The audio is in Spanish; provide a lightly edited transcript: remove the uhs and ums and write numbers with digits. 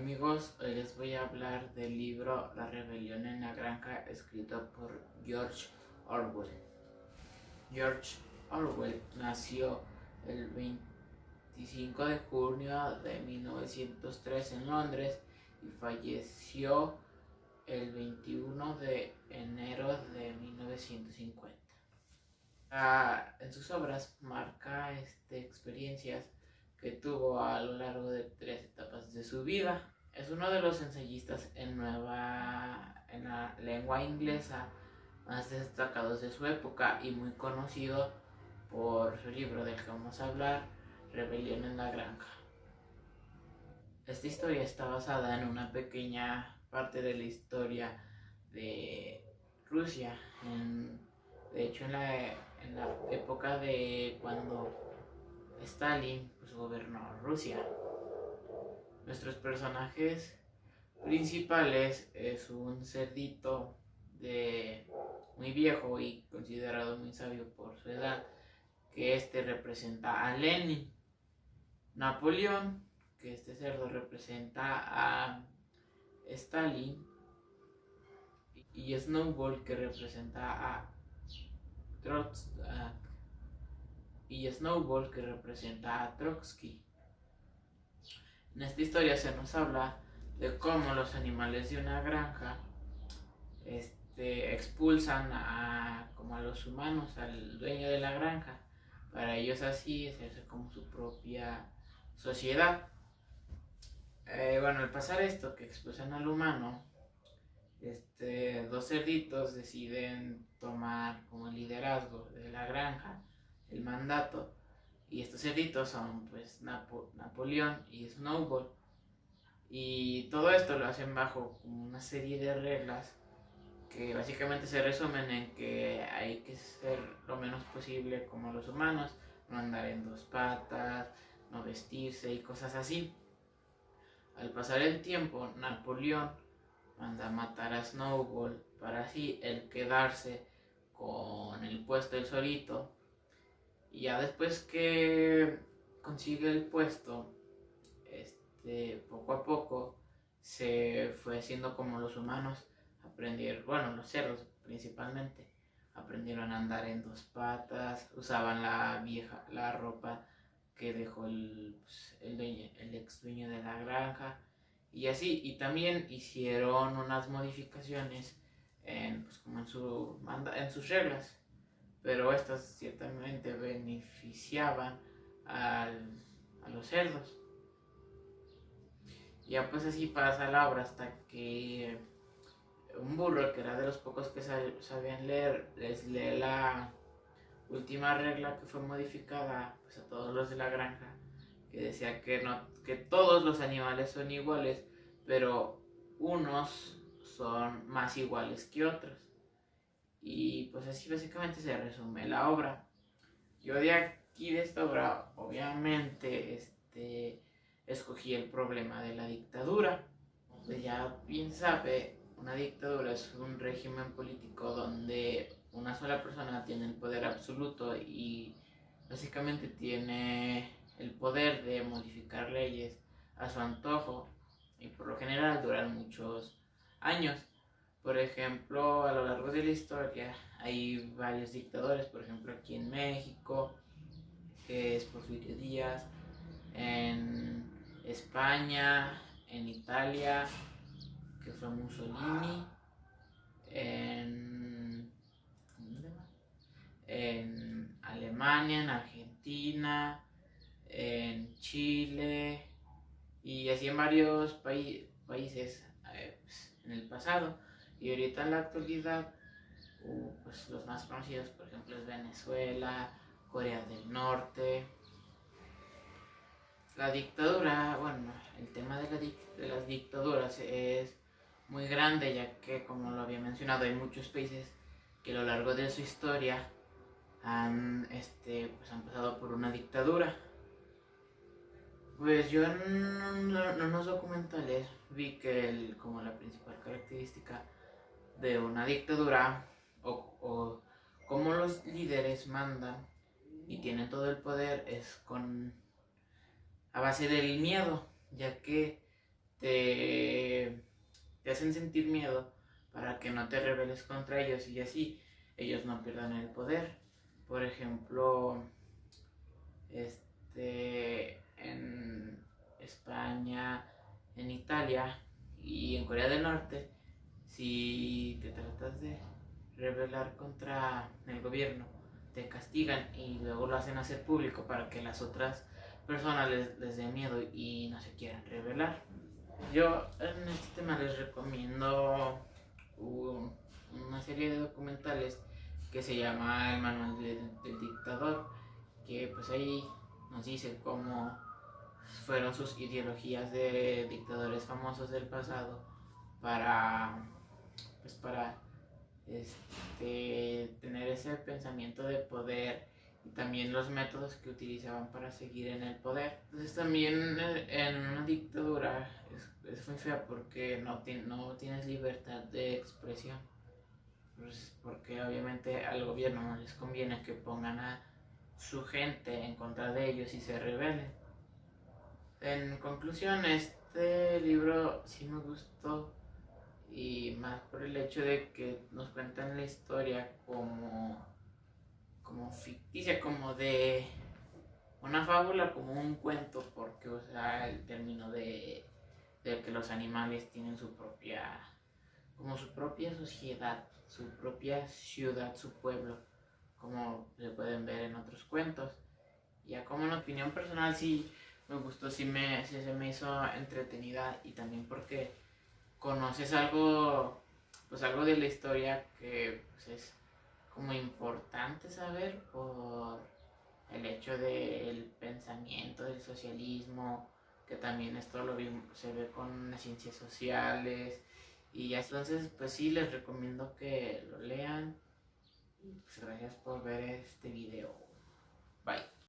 Amigos, hoy les voy a hablar del libro La rebelión en la granja, escrito por George Orwell. George Orwell nació el 25 de junio de 1903 en Londres y falleció el 21 de enero de 1950. En sus obras marca experiencias que tuvo a lo largo de 3 etapas de su vida. Es uno de los ensayistas en la lengua inglesa más destacados de su época y muy conocido por su libro del que vamos a hablar, Rebelión en la granja. Esta historia está basada en una pequeña parte de la historia de Rusia, de hecho en la época de cuando Stalin gobernó Rusia. Nuestros personajes principales es un cerdito muy viejo y considerado muy sabio por su edad, que representa a Lenin. Napoleón, que este cerdo representa a Stalin, y Snowball, que representa a Trotsky. En esta historia se nos habla de cómo los animales de una granja expulsan como a los humanos, al dueño de la granja, para ellos así hacerse como su propia sociedad. Al pasar esto, que expulsan al humano, dos cerditos deciden tomar como el liderazgo de la granja, el mandato, y estos cerditos son pues Napoleón y Snowball, y todo esto lo hacen bajo una serie de reglas que básicamente se resumen en que hay que ser lo menos posible como los humanos, no andar en 2 patas, no vestirse y cosas así. Al pasar el tiempo, Napoleón manda a matar a Snowball para así él quedarse con el puesto él solito. Y ya después que consigue el puesto, poco a poco se fue haciendo como los humanos aprendieron, los cerdos principalmente, aprendieron a andar en 2 patas, usaban la ropa que dejó el ex dueño de la granja, y así, y también hicieron unas modificaciones en sus reglas, pero estas ciertamente beneficiaban a los cerdos. Ya pues así pasa la obra hasta que un burro, que era de los pocos que sabían leer, les lee la última regla que fue modificada pues, a todos los de la granja, que decía que todos los animales son iguales, pero unos son más iguales que otros. Y pues así básicamente se resume la obra. Yo de esta obra, obviamente, escogí el problema de la dictadura. Pues ya bien sabe, una dictadura es un régimen político donde una sola persona tiene el poder absoluto y básicamente tiene el poder de modificar leyes a su antojo, y por lo general duran muchos años. Por ejemplo, a lo largo de la historia hay varios dictadores, por ejemplo aquí en México, que es Porfirio Díaz, en España, en Italia, que fue Mussolini, en Alemania, en Argentina, en Chile, y así en varios países en el pasado. Y ahorita en la actualidad, pues los más conocidos, por ejemplo, es Venezuela, Corea del Norte. La dictadura, el tema de las dictaduras es muy grande, ya que, como lo había mencionado, hay muchos países que a lo largo de su historia han pasado por una dictadura. Pues yo en unos documentales vi que como la principal característica de una dictadura, o cómo los líderes mandan y tienen todo el poder, es a base del miedo, ya que te hacen sentir miedo para que no te rebeles contra ellos y así ellos no pierdan el poder. Por ejemplo, en España, en Italia y en Corea del Norte, si te tratas de rebelar contra el gobierno, te castigan y luego lo hacen hacer público para que las otras personas les dé miedo y no se quieran rebelar. Yo en este tema les recomiendo una serie de documentales que se llama El Manual del Dictador, que pues ahí nos dice cómo fueron sus ideologías de dictadores famosos del pasado para pues para tener ese pensamiento de poder y también los métodos que utilizaban para seguir en el poder. Entonces también en una dictadura es muy fea porque no tienes libertad de expresión. Pues porque obviamente al gobierno no les conviene que pongan a su gente en contra de ellos y se rebelen. En conclusión, este libro sí me gustó y más por el hecho de que nos cuentan la historia como ficticia, como de una fábula, como un cuento, porque o sea, el término de que los animales tienen su propia sociedad, su propia ciudad, su pueblo, como se pueden ver en otros cuentos. Ya como una opinión personal sí me gustó, sí se me hizo entretenida y también porque conoces algo, pues algo de la historia que pues es como importante saber por el hecho del pensamiento del socialismo, que también esto se ve con las ciencias sociales y ya entonces pues sí les recomiendo que lo lean. Pues gracias por ver este video. Bye.